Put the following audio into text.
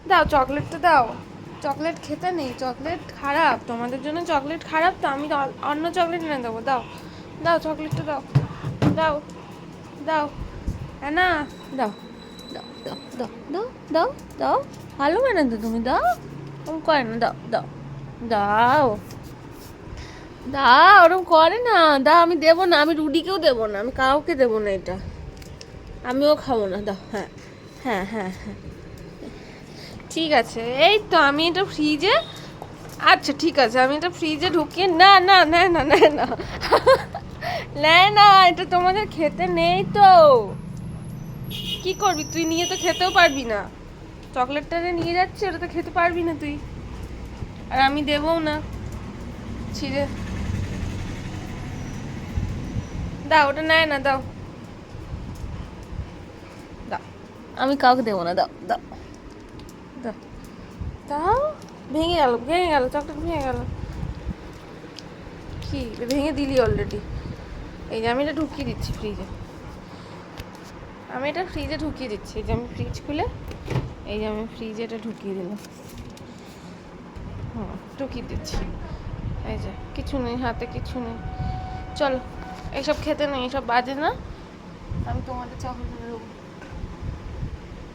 দাও চকলেটটা দাও। চকলেট খেতে নেই, চকলেট খারাপ, তোমাদের জন্য চকলেট খারাপ, তো আমি অন্য চকলেট এনে দেবো। দাও দাও চকলেটটা দাও, দাও দাও। হ্যাঁ না, দাও দাও দাও দাও দাও দাও দাও। ভালো বানাতো তুমি, দাও। ওরকম করে না, দাও দাও দাও দাও, ওরকম করে না, দাও। আমি দেবো না, আমি রুডিকেও দেবো না, আমি কাউকে দেবো না এটা, আমিও খাবো না। দাও। হ্যাঁ হ্যাঁ হ্যাঁ হ্যাঁ, ঠিক আছে। এই তো আমি এটা ফ্রিজে, আচ্ছা ঠিক আছে, আমি এটা ফ্রিজে ঢুকিয়ে, না না নেয় না নেয় না নেয় না, এটা তোমাদের খেতে নেই তো। কি করবি তুই, নিয়ে তো খেতেও পারবি না। চকলেটটা যে নিয়ে যাচ্ছে ওটা তো খেতে পারবি না তুই, আর আমি দেবও না। ছিঁড়ে দাও, ওটা নেয় না, দাও দাও। আমি কাউকে দেবো না, দাও দাও দাও দাও। ভেঙে গেল, ভেঙে গেল, চকলেট ভেঙে গেল। কি ভেঙে দিলি অলরেডি? এই যে আমি এটা ঢুকিয়ে দিচ্ছি ফ্রিজে, আমি এটা ফ্রিজে ঢুকিয়ে দিচ্ছি। এই যে আমি ফ্রিজ খুলে, এই যে আমি ফ্রিজে এটা ঢুকিয়ে দিলাম। হুম, ঢুকিয়ে দিচ্ছি। এই যে কিছু নেই হাতে, কিছু নেই। চলো, এইসব খেতে নেই, এসব বাজে না। আমি তোমাদের চকলেট দেবো।